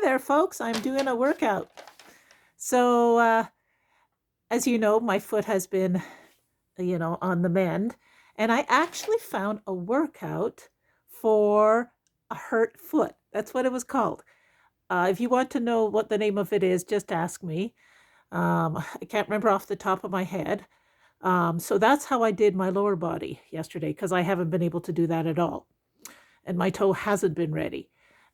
there, folks. I'm doing a workout. So, as you know, my foot has been, on the mend. And I actually found a workout for a hurt foot. That's what it was called. If you want to know what the name of it is, just ask me. I can't remember off the top of my head. So that's how I did my lower body yesterday because I haven't been able to do that at all. And my toe hasn't been ready.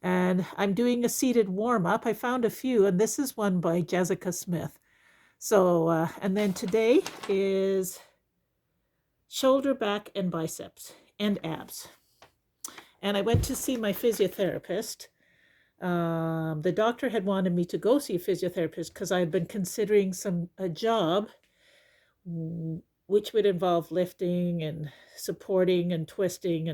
And I'm doing a seated warm up. I found a few, and this is one by Jessica Smith. So, and then today is shoulder, back, and biceps and abs. And I went to see my physiotherapist. The doctor had wanted me to go see a physiotherapist because I had been considering a job which would involve lifting and supporting and twisting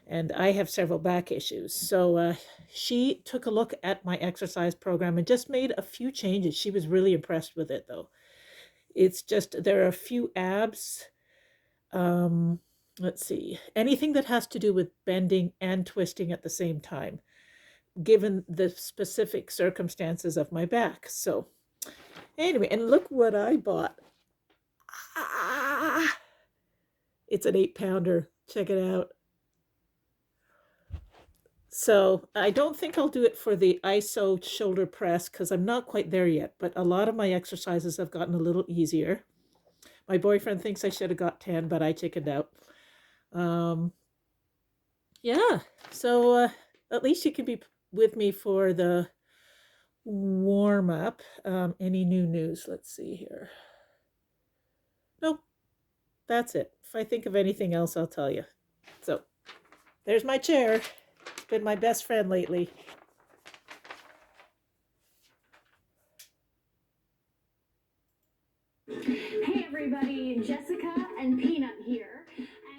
and I have several back issues. So she took a look at my exercise program and just made a few changes. She was really impressed with it, though. It's just there are a few abs. Let's see, anything that has to do with bending and twisting at the same time, given the specific circumstances of my back. So anyway, and look what I bought. Ah, it's an 8-pounder. Check it out. So I don't think I'll do it for the ISO shoulder press because I'm not quite there yet, but a lot of my exercises have gotten a little easier. My boyfriend thinks I should have got 10, but I chickened out. Yeah, so at least you can be with me for the warm up. Any new news? Let's see here. Nope, that's it. If I think of anything else, I'll tell you. So there's my chair. It's been my best friend lately. Hey everybody, Jessica and Peanut here,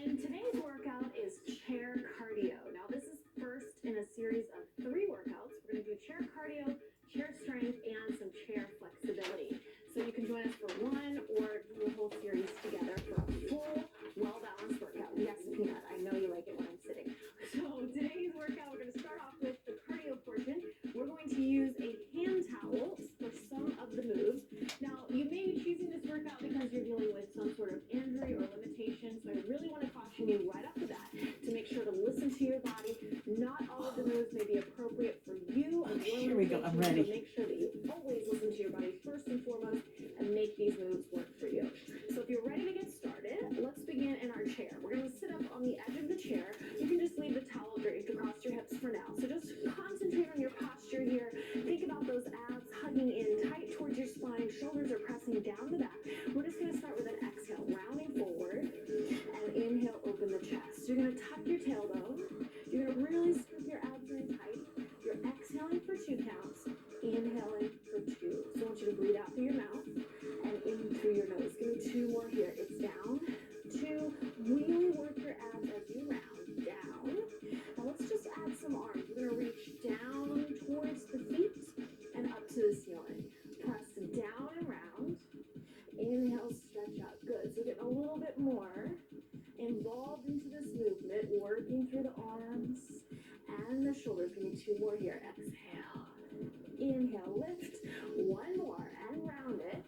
and today's workout is chair cardio. Now this is first in a series of 3 workouts. We're going to do chair cardio, chair strength, and some chair flexibility. So you can join us for one or do a whole series together for a full, well-balanced workout. Yes, Peanut, I know you like it when I'm sitting. So today's workout, we're going to start off with the cardio portion. We're going to use a hand towel for some of the moves. Now, you may be choosing this workout because you're dealing with some sort of injury or limitation, so I really want to caution you right off the bat to make sure to listen to your body. Not all of the moves may be appropriate for you. Okay, here we go. I'm ready. So make sure that you always listen to your body first and foremost and make these moves work for you. So if you're ready to get started, let's begin in our chair. We're going to sit up on the edge of the chair. You can just leave the towel draped across your hips for now. So just concentrate on your posture here. Think about those abs hugging in tight towards your spine. Shoulders are pressing down the back. We're just going to start with an exhale, rounding forward, and inhale, open the chest. You're going to tuck your tailbone. You're going to really scoop your abs in tight. You're exhaling for 2 counts, inhaling for 2. So I want you to breathe out through your mouth and in through your nose. Give me 2 more here. It's down, 2. Really work your abs as you round. Down. Now let's just add some arms. You're going to reach down towards the feet and up to the ceiling. Press down and round. Inhale, stretch out. Good. So get a little bit more involved into this movement, working through the arms and the shoulders. Give me 2 more here. Exhale. Inhale, lift. 1 more and round it.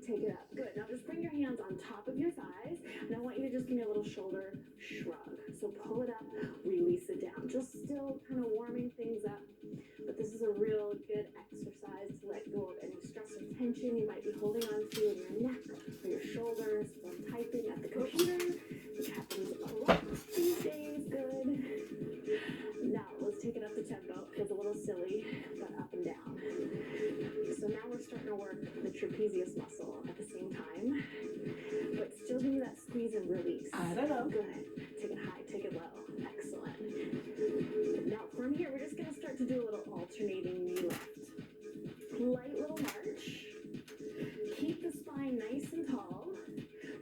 Take it up. Good. Now just bring your hands on top of your thighs. And I want you to just give me a little shoulder shrug. So pull it up, release it down. Just still kind of warming things up. But this is a real good exercise to let go of any stress or tension you might be holding on to in your neck or your shoulders when typing at the computer, which happens a lot these days. Good. Now let's take it up the tempo. Feels a little silly, but up and down. So now we're starting to work the trapezius muscle at the same time, but still give me that squeeze and release. I don't know. Good. Take it high, take it low. Excellent. Now from here, we're just going to start to do a little alternating knee lift. Light little march. Keep the spine nice and tall.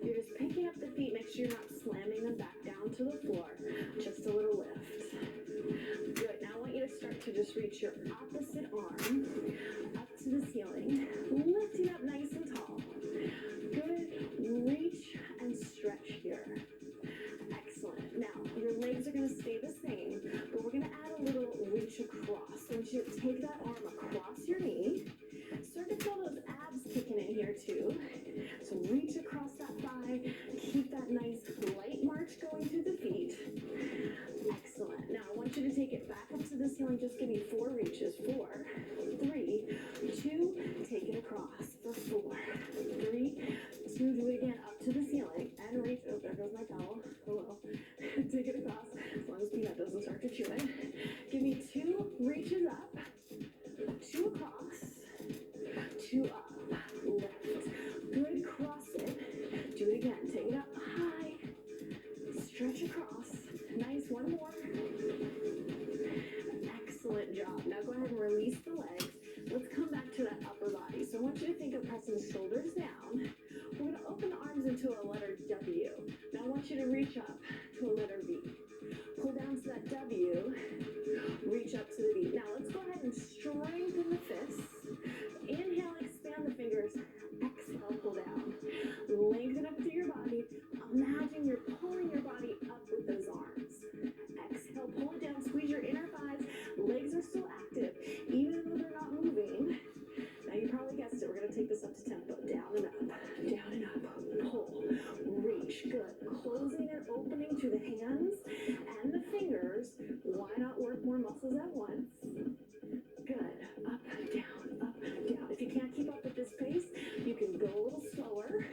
You're just picking up the feet. Make sure you're not slamming them back down to the floor. Just a little lift. Good. Now I want you to start to just reach your opposite arm up to the ceiling. Lifting up nice and tall. Good. Reach and stretch here. Excellent. Now, your legs are going to stay the same, but we're going to add a little reach across. across. So you take that arm across your knee. Start to feel those abs kicking in here too. So reach across that thigh. Keep that nice light march going through the feet. Excellent. Now I want you to take it back up to the ceiling. Just give me 4 reaches. 4, 3, 2, take it across for 4, 3, 2, do it again up to the ceiling and reach. Oh, there goes my towel. Hello. Take it across as long as Peanut doesn't start to chew it. Give me 2 reaches up, 2 across, 2 up, lift. Good, cross it. Do it again. Take it up high. Stretch across. Nice. 1 more. Excellent job. Now go ahead and release the legs. Let's come back to that upper body. So I want you to think of pressing shoulders down. We're going to open the arms into a letter W. Now I want you to reach up to a letter V. Pull down to that W. Reach up to the V. Now let's go ahead and strengthen the fists. Inhale, expand the fingers. Exhale, pull down. Lengthen up through your body. Imagine you're pulling your body up with those arms. Exhale, pull it down. Squeeze your inner thighs. Legs are still active, even though they're not moving. Now you probably guessed it. We're going to take this up to tempo. Down and up. Down and up. Pull. Reach. Good. Closing and opening through the hands and the fingers. Why not work more muscles at once? Good. Up, down, up, down. If you can't keep up with this pace, you can go a little slower.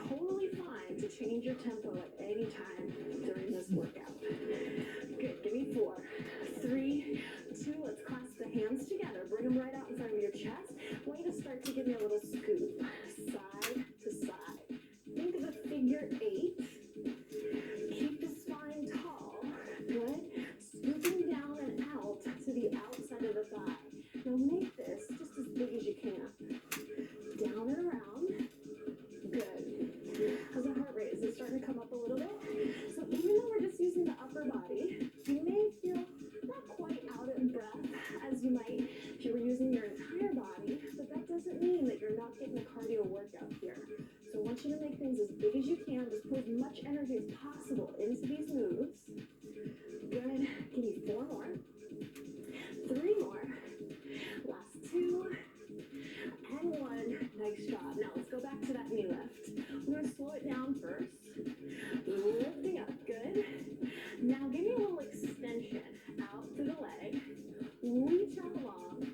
Totally fine to change your tempo at any time during this workout. Good. Give me 4, 3, 2. Let's clasp the hands together. Bring them right out in front of your chest. I want you to start to give me a little scoop. Side to side. Think of a figure 8. Keep the spine tall. Good. Scooping down and out to the outside of the thigh. Now make this just as big as you can. Down and around. Good. How's the heart rate? Is it starting to come up a little bit? So even though we're just using the upper body, you may feel not quite out of breath as you might if you were using your entire body, but that doesn't mean that you're not getting a cardio workout here. So I want you to make things as big as you can. Just put as much energy as possible into these moves. Good. Give me 4 more. 3 more. Last 2. And 1. Nice job. Now let's go back to that knee lift. We're going to slow it down first. Lifting up. Good. Now give me a little extension out through the leg. Reach out long.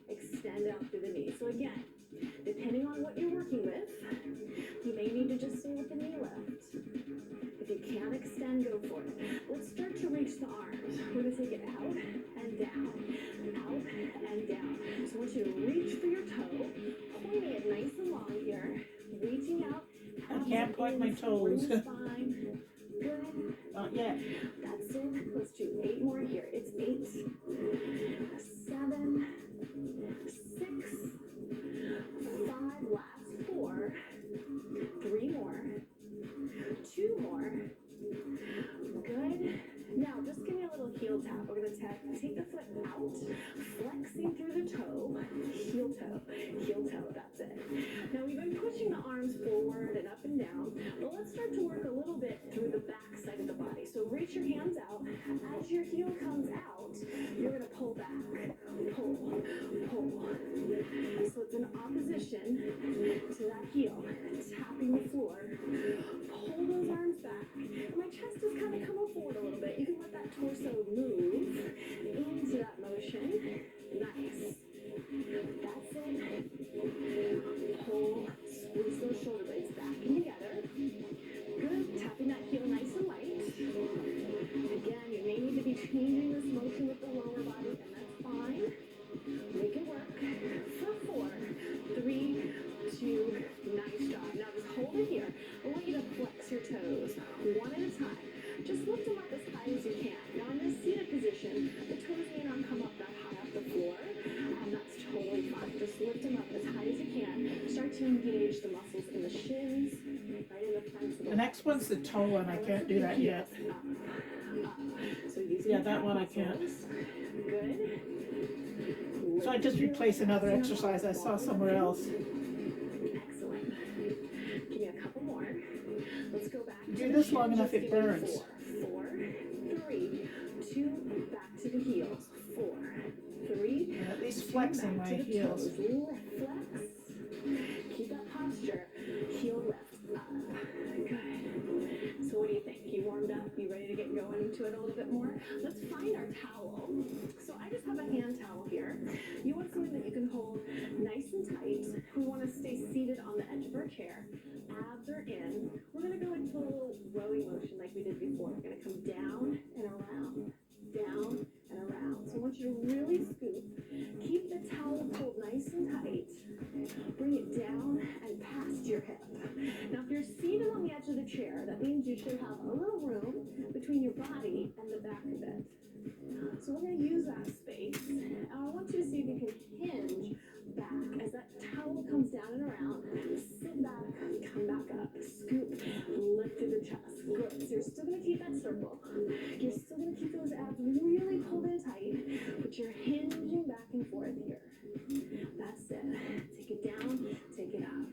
Extend out through the knee. So again, depending on what you're working with, you may need to just stay with the knee lift. If you can't extend, go for it. Let's start to reach the arms. We're going to take it out and down, out and down. So I want you to reach for your toe, pointing it nice and long here, reaching out. I can't point my toes. Spine. Good. Not yet. That's it. Let's do 8 more here. It's 8, 7, 6, 5, last 4, 3 more, 2 more. Good. Now just give me a little heel tap. We're going to take the foot out, flexing through the toe, heel toe, that's it. Now we've been pushing the arms forward and up and down, but let's start to work a little bit through the back side of the body. So reach your hands out. As your heel comes out, you're going to pull back, pull, pull. So it's in opposition to that heel, tapping the floor. Pull those arms back. My chest is kind of coming forward a little bit. You can let that torso move into that motion. Nice. That's it. Pull, squeeze those shoulder blades back in together. Good. Tapping that heel nice and light. Again, you may need to be changing this motion with the lower body, and that's fine. Make it work. For 4, 3, 2, nice job. Now just hold it here. I want you to flex your toes one at a time. Just lift them up as high as you can. Now in this seated position, the toes may not come up that high off the floor, and that's totally fine. Just lift them up as high as you can. Start to engage the muscles in the shins, right in the front of the next one's the toe one. I can't do that yet. So using Yeah, that one I can't. Good. So I just replaced another exercise I saw somewhere else. Excellent. Give me a couple more. Let's go back. Do this long enough, it burns. 4, 3, 2, back to the heels. 4, Everybody's flexing my heels. Lift, flex. Keep that posture. Heel lift. Good. So what do you think? You warmed up? You ready to get going into it a little bit more? Let's find our towel. So I just have a hand towel here. You want something that you can hold nice and tight. We want to stay seated on the edge of our chair. Abs are in. We're going to go into a little rowing motion like we did before. We're going to come down and around. Down and around. So I want you to really scoop. Keep the towel pulled nice and tight. Bring it down and past your hip. Now, if you're seated on the edge of the chair, that means you should have a little room between your body and the back of it. So we're going to use that space. And I want you to see if you can hinge back as that towel comes down and around. Sit back, come back up, scoop, lift through the chest. Good. So you're still going to keep that circle. You're still going to keep those abs really pulled in tight, but you're hinging back and forth here. That's it. Take it down, take it up,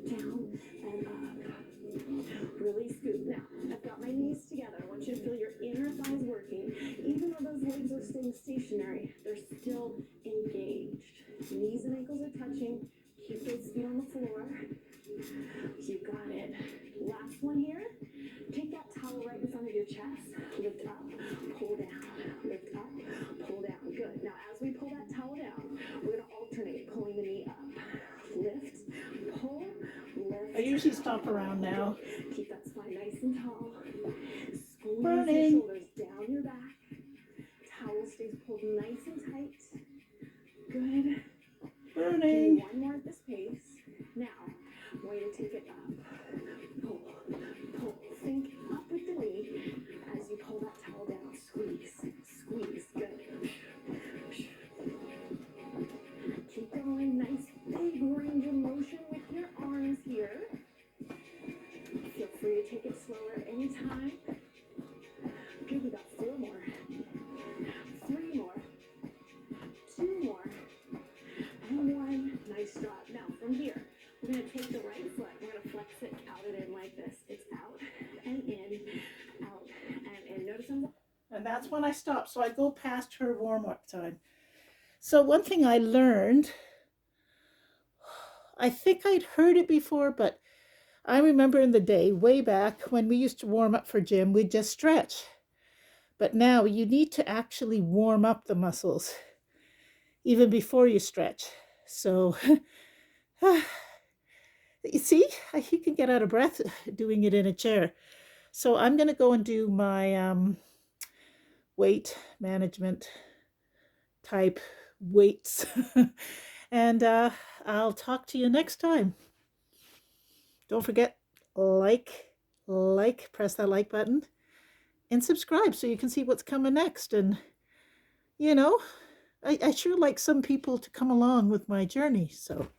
down and up. Really scoop. Now, I've got my knees together. I want you to feel your inner thighs working. Even though those legs are staying stationary, they're still engaged. Knees and ankles are touching. Keep those feet on the floor. You got it. Last one here. Take that towel right in front of your chest. Lift up, pull down. Lift up, pull down. Good. Now, as we pull that towel down, we're going to alternate pulling the knee up. Lift, pull, lift. I usually stomp around now. Keep that spine nice and tall. Squeeze Burning. your shoulders down your back. Towel stays pulled nice and tight. Good. Burning. Do one more at this pace. Now, I want you to take it up. Pull, pull. Think up with the knee as you pull that towel down. Squeeze, squeeze. Good. Keep going. Nice big range of motion with your arms here. Feel free to take it slower anytime. Good. We got 4 more. 3 more. 2 more. And 1. Nice job. Now, from here, we're going to take the right foot. We're going to flex it out and in like this. It's out and in, out and in. Notice I'm... And that's when I stop. So I go past her warm-up time. So one thing I learned, I think I'd heard it before, but I remember in the day, way back when we used to warm up for gym, we'd just stretch. But now you need to actually warm up the muscles even before you stretch. So you see, you can get out of breath doing it in a chair. So I'm going to go and do my weight management type weights. And I'll talk to you next time. Don't forget, press that like button and subscribe so you can see what's coming next. And, you know, I sure like some people to come along with my journey. So